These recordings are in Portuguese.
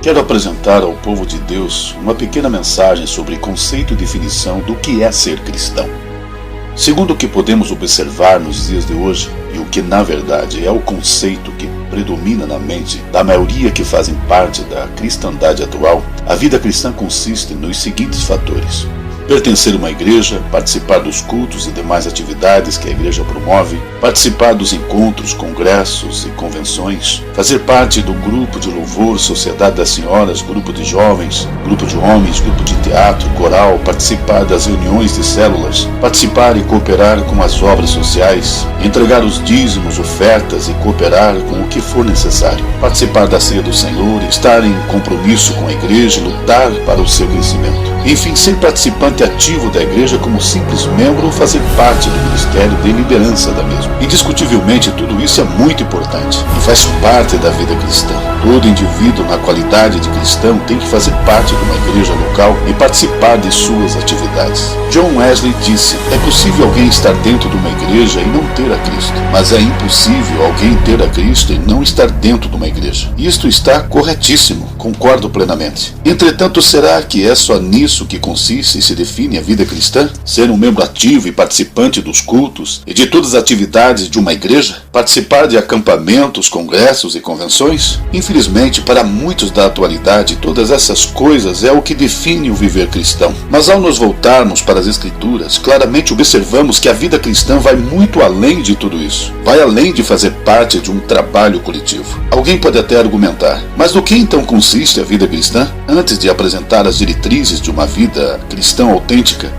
Quero apresentar ao povo de Deus uma pequena mensagem sobre conceito e definição do que é ser cristão. Segundo o que podemos observar nos dias de hoje, e o que na verdade é o conceito que predomina na mente da maioria que fazem parte da cristandade atual, a vida cristã consiste nos seguintes fatores: pertencer a uma igreja, participar dos cultos e demais atividades que a igreja promove, participar dos encontros, congressos e convenções, fazer parte do grupo de louvor, sociedade das senhoras, grupo de jovens, grupo de homens, grupo de teatro, coral, participar das reuniões de células, participar e cooperar com as obras sociais, entregar os dízimos, ofertas e cooperar com o que for necessário, participar da ceia do Senhor, estar em compromisso com a igreja e lutar para o seu crescimento. Enfim, ser participante ativo da igreja como simples membro ou fazer parte do ministério de liderança da mesma. Indiscutivelmente, tudo isso é muito importante e faz parte da vida cristã. Todo indivíduo, na qualidade de cristão, tem que fazer parte de uma igreja local e participar de suas atividades. John Wesley disse: é possível alguém estar dentro de uma igreja e não ter a Cristo, mas é impossível alguém ter a Cristo e não estar dentro de uma igreja. Isto está corretíssimo, concordo plenamente. Entretanto, será que é só nisso que consiste e se define a vida cristã? Ser um membro ativo e participante dos cultos e de todas as atividades de uma igreja? Participar de acampamentos, congressos e convenções? Infelizmente, para muitos da atualidade, todas essas coisas é o que define o viver cristão. Mas ao nos voltarmos para as Escrituras, claramente observamos que a vida cristã vai muito além de tudo isso. Vai além de fazer parte de um trabalho coletivo. Alguém pode até argumentar: mas no que então consiste a vida cristã? Antes de apresentar as diretrizes de uma vida cristã autêntica,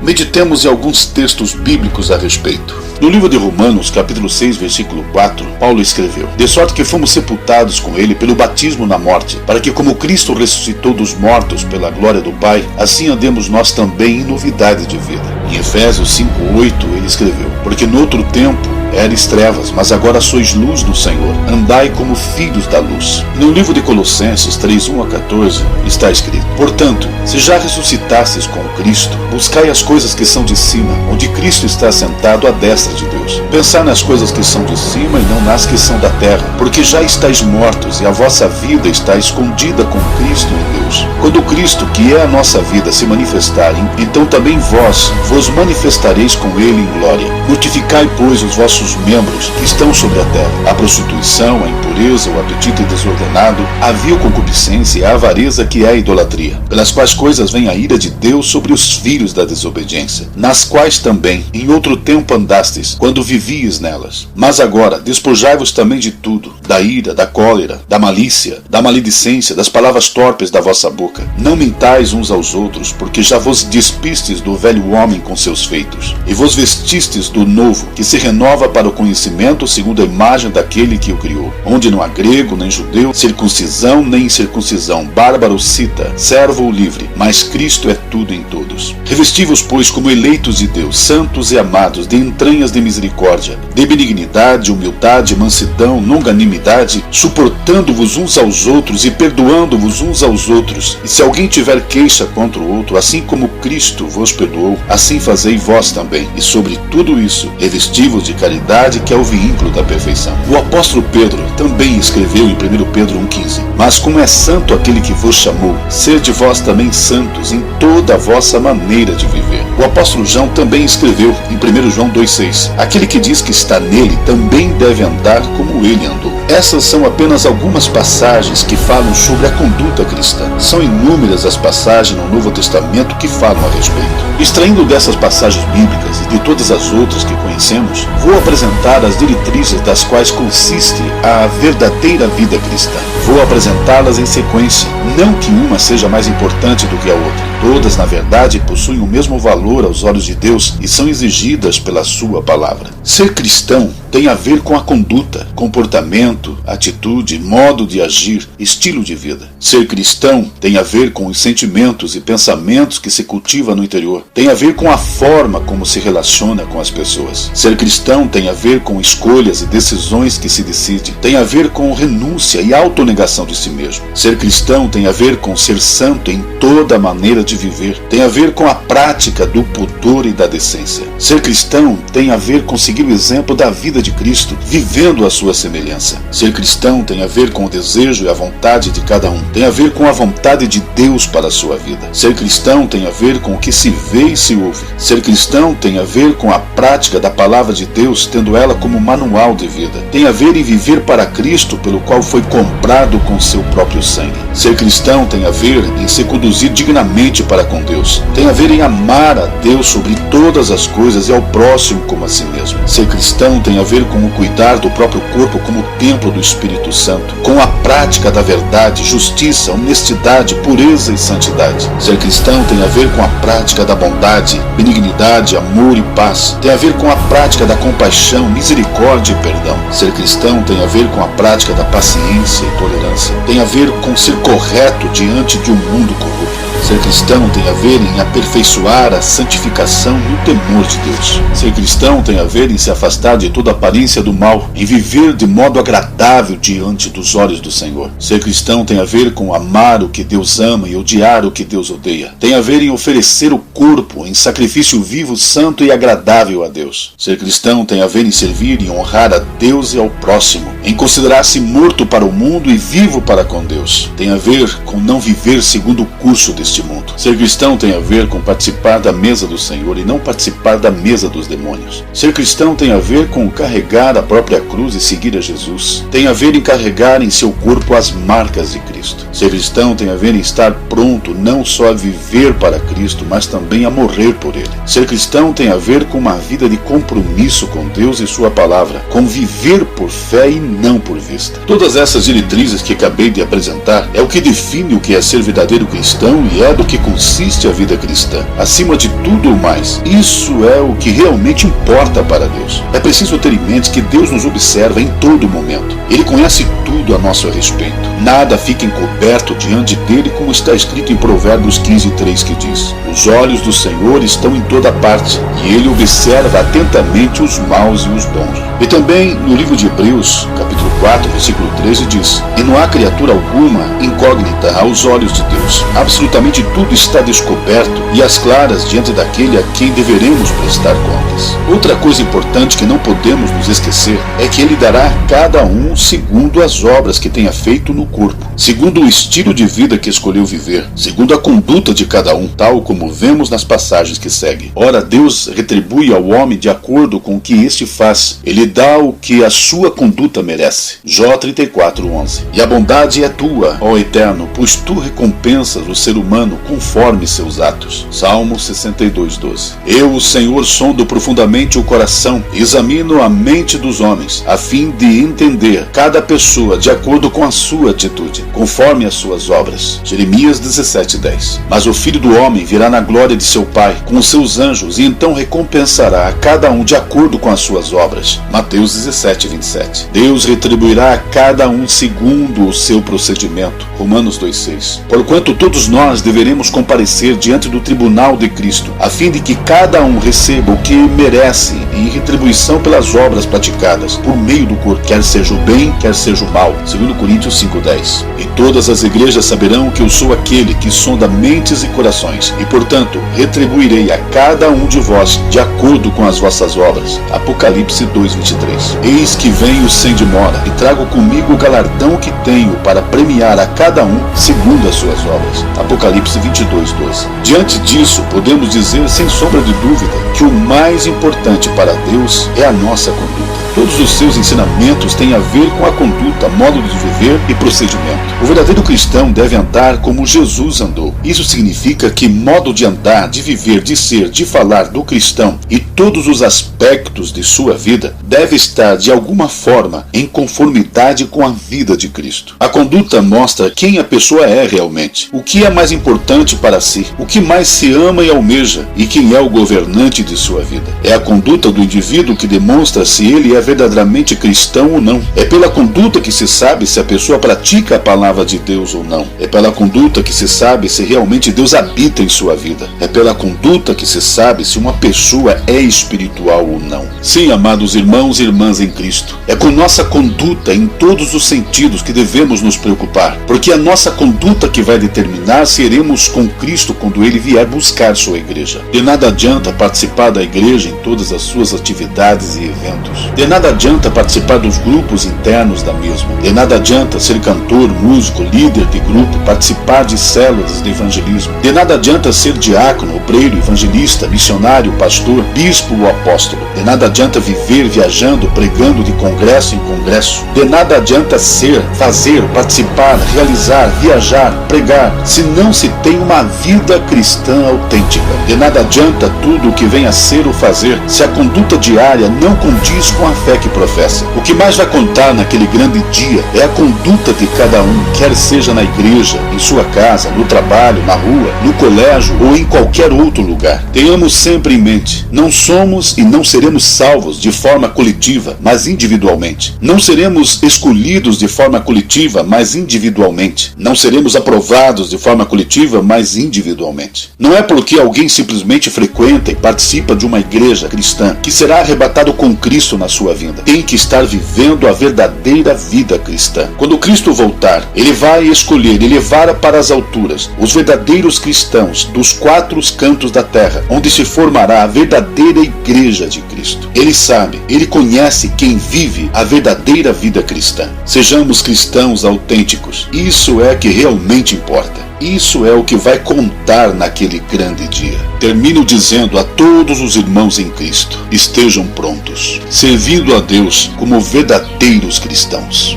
meditemos em alguns textos bíblicos a respeito. No livro de Romanos, capítulo 6, versículo 4, Paulo escreveu: de sorte que fomos sepultados com ele pelo batismo na morte, para que como Cristo ressuscitou dos mortos pela glória do Pai, assim andemos nós também em novidade de vida. Em Efésios 5:8 ele escreveu: porque no outro tempo eres trevas, mas agora sois luz do Senhor, andai como filhos da luz. No livro de Colossenses 3:1-14 está escrito: portanto, se já ressuscitastes com Cristo, buscai as coisas que são de cima, onde Cristo está sentado à destra de Deus. Pensai nas coisas que são de cima e não nas que são da terra, porque já estáis mortos e a vossa vida está escondida com Cristo em Deus. Quando Cristo, que é a nossa vida, se manifestar, então também vós vos manifestareis com ele em glória. Mortificai, pois, os vossos membros que estão sobre a terra: a prostituição, a impureza, o apetite desordenado, a vil concupiscência e a avareza, que é a idolatria, pelas quais coisas vem a ira de Deus sobre os filhos da desobediência, nas quais também em outro tempo andastes, quando vivíeis nelas. Mas agora despojai-vos também de tudo: da ira, da cólera, da malícia, da maledicência, das palavras torpes da vossa boca. Não mentais uns aos outros, porque já vos despistes do velho homem com seus feitos, e vos vestistes do novo, que se renova para o conhecimento segundo a imagem daquele que o criou, onde não há grego nem judeu, circuncisão nem incircuncisão, bárbaro, cita, servo ou livre, mas Cristo é tudo em todos. Revesti-vos, pois, como eleitos de Deus, santos e amados, de entranhas de misericórdia, de benignidade, humildade, mansidão, longanimidade, suportando-vos uns aos outros e perdoando-vos uns aos outros. E se alguém tiver queixa contra o outro, assim como Cristo vos perdoou, assim fazei vós também. E sobre tudo isso, revesti-vos de caridade, que é o veículo da perfeição. O apóstolo Pedro também escreveu em 1 Pedro 1,15: mas como é santo aquele que vos chamou, sede vós também santos em toda a vossa maneira de viver. O apóstolo João também escreveu em 1 João 2,6: aquele que diz que está nele também deve andar como ele andou. Essas são apenas algumas passagens que falam sobre a conduta cristã. São inúmeras as passagens no Novo Testamento que falam a respeito. Extraindo dessas passagens bíblicas e de todas as outras que conhecemos, vou apresentar as diretrizes das quais consiste a verdadeira vida cristã. Vou apresentá-las em sequência, não que uma seja mais importante do que a outra. Todas, na verdade, possuem o mesmo valor aos olhos de Deus e são exigidas pela sua palavra. Ser cristão tem a ver com a conduta, comportamento, atitude, modo de agir, estilo de vida. Ser cristão tem a ver com os sentimentos e pensamentos que se cultiva no interior. Tem a ver com a forma como se relaciona com as pessoas. Ser cristão tem a ver com escolhas e decisões que se decide, tem a ver com renúncia e autonegação de si mesmo. Ser cristão tem a ver com ser santo em toda maneira de viver, tem a ver com a prática do pudor e da decência. Ser cristão tem a ver com seguir o exemplo da vida de Cristo, vivendo a sua semelhança. Ser cristão tem a ver com o desejo e a vontade de cada um, tem a ver com a vontade de Deus para a sua vida. Ser cristão tem a ver com o que se vê e se ouve. Ser cristão tem a ver com a prática da palavra de Deus, tendo ela como manual de vida. Tem a ver em viver para Cristo, pelo qual foi comprado com seu próprio sangue. Ser cristão tem a ver em se conduzir dignamente para com Deus. Tem a ver em amar a Deus sobre todas as coisas e ao próximo como a si mesmo. Ser cristão tem a ver com o cuidar do próprio corpo como templo do Espírito Santo, com a prática da verdade, justiça, honestidade, pureza e santidade. Ser cristão tem a ver com a prática da bondade, benignidade, amor e paz. Tem a ver com a prática da compaixão, misericórdia e perdão. Ser cristão tem a ver com a prática da paciência e tolerância. Tem a ver com ser correto diante de um mundo corrupto. Ser cristão tem a ver em aperfeiçoar a santificação e o temor de Deus. Ser cristão tem a ver em se afastar de toda aparência do mal, em viver de modo agradável diante dos olhos do Senhor. Ser cristão tem a ver com amar o que Deus ama e odiar o que Deus odeia. Tem a ver em oferecer o corpo em sacrifício vivo, santo e agradável a Deus. Ser cristão tem a ver em servir e honrar a Deus e ao próximo, em considerar-se morto para o mundo e vivo para com Deus. Tem a ver com não viver segundo o curso deste mundo. Ser cristão tem a ver com participar da mesa do Senhor e não participar da mesa dos demônios. Ser cristão tem a ver com carregar a própria cruz e seguir a Jesus. Tem a ver em carregar em seu corpo as marcas de Cristo. Ser cristão tem a ver em estar pronto não só a viver para Cristo, mas também a morrer por Ele. Ser cristão tem a ver com uma vida de compromisso com Deus e sua palavra, com viver por fé e não por vista. Todas essas diretrizes que acabei de apresentar é o que define o que é ser verdadeiro cristão e é do que consiste a vida cristã. Acima de tudo o mais, isso é o que realmente importa para Deus. É preciso ter em mente que Deus nos observa em todo momento. Ele conhece tudo a nosso respeito. Nada fica encoberto diante dele, como está escrito em Provérbios 15:3, que diz: os olhos do Senhor estão em toda parte, e ele observa atentamente os maus e os bons. E também no livro de Hebreus, capítulo 4, versículo 13, diz: e não há criatura alguma incógnita aos olhos de Deus. Absolutamente tudo está descoberto e às claras diante daquele a quem deveremos prestar contas. Outra coisa importante que não podemos nos esquecer é que ele dará a cada um segundo as obras que tenha feito no corpo, segundo o estilo de vida que escolheu viver, segundo a conduta de cada um, tal como vemos nas passagens que seguem. Ora, Deus retribui ao homem de acordo com o que este faz. Ele dá o que a sua conduta merece. Jó 34:11. E a bondade é tua, ó Eterno, pois tu recompensas o ser humano conforme seus atos. Salmo 62:12. Eu, o Senhor, sondo profundamente o coração, examino a mente dos homens, a fim de entender cada pessoa de acordo com a sua atitude, conforme as suas obras. Jeremias 17:10. Mas o Filho do Homem virá na glória de seu Pai, com os seus anjos, e então recompensará a cada um de acordo com as suas obras. Mateus 17:27. Deus retribuirá a cada um segundo o seu procedimento. Romanos 2:6. Porquanto todos nós deveremos comparecer diante do tribunal de Cristo, a fim de que cada um receba o que merece em retribuição pelas obras praticadas por meio do corpo, quer seja o bem, quer seja o mal. 2 Coríntios 5:10. E todas as igrejas saberão que eu sou aquele que sonda mentes e corações, e portanto retribuirei a cada um de vós de acordo com as vossas obras. Apocalipse 2:23. Eis que venho sem demora, e trago comigo o galardão que tenho para premiar a cada um segundo as suas obras. Apocalipse 22:12. Diante disso, podemos dizer sem sombra de dúvida que o mais importante para Deus é a nossa conduta. Todos os seus ensinamentos têm a ver com a conduta, modo de viver e procedimento. O verdadeiro cristão deve andar como Jesus andou. Isso significa que modo de andar, de viver, de ser, de falar do cristão e todos os aspectos de sua vida deve estar de alguma forma em conformidade intimidade com a vida de Cristo. A conduta mostra quem a pessoa é realmente, o que é mais importante para si, o que mais se ama e almeja e quem é o governante de sua vida. É a conduta do indivíduo que demonstra se ele é verdadeiramente cristão ou não. É pela conduta que se sabe se a pessoa pratica a palavra de Deus ou não. É pela conduta que se sabe se realmente Deus habita em sua vida. É pela conduta que se sabe se uma pessoa é espiritual ou não. Sim, amados irmãos e irmãs em Cristo, é com nossa conduta em todos os sentidos que devemos nos preocupar, porque é a nossa conduta que vai determinar se iremos com Cristo quando Ele vier buscar sua igreja. De nada adianta participar da igreja em todas as suas atividades e eventos. De nada adianta participar dos grupos internos da mesma. De nada adianta ser cantor, músico, líder de grupo, participar de células de evangelismo. De nada adianta ser diácono, obreiro, evangelista, missionário, pastor, bispo ou apóstolo. De nada adianta viver viajando, pregando de congresso em congresso. De nada adianta ser, fazer, participar, realizar, viajar, pregar, se não se tem uma vida cristã autêntica. De nada adianta tudo o que vem a ser ou fazer, se a conduta diária não condiz com a fé que professa. O que mais vai contar naquele grande dia é a conduta de cada um, quer seja na igreja, em sua casa, no trabalho, na rua, no colégio ou em qualquer outro lugar. Tenhamos sempre em mente, não somos e não seremos salvos de forma coletiva, mas individualmente. Não seremos escolhidos de forma coletiva, mas individualmente. Não seremos aprovados de forma coletiva, mas individualmente. Não é porque alguém simplesmente frequenta e participa de uma igreja cristã que será arrebatado com Cristo na sua vinda. Tem que estar vivendo a verdadeira vida cristã. Quando Cristo voltar, Ele vai escolher e levar para as alturas os verdadeiros cristãos dos 4 cantos da terra, onde se formará a verdadeira igreja de Cristo. Ele sabe, Ele conhece quem vive a verdadeira vida cristã. Sejamos cristãos autênticos. Isso é que realmente importa. Isso é o que vai contar naquele grande dia. Termino dizendo a todos os irmãos em Cristo: estejam prontos, servindo a Deus como verdadeiros cristãos.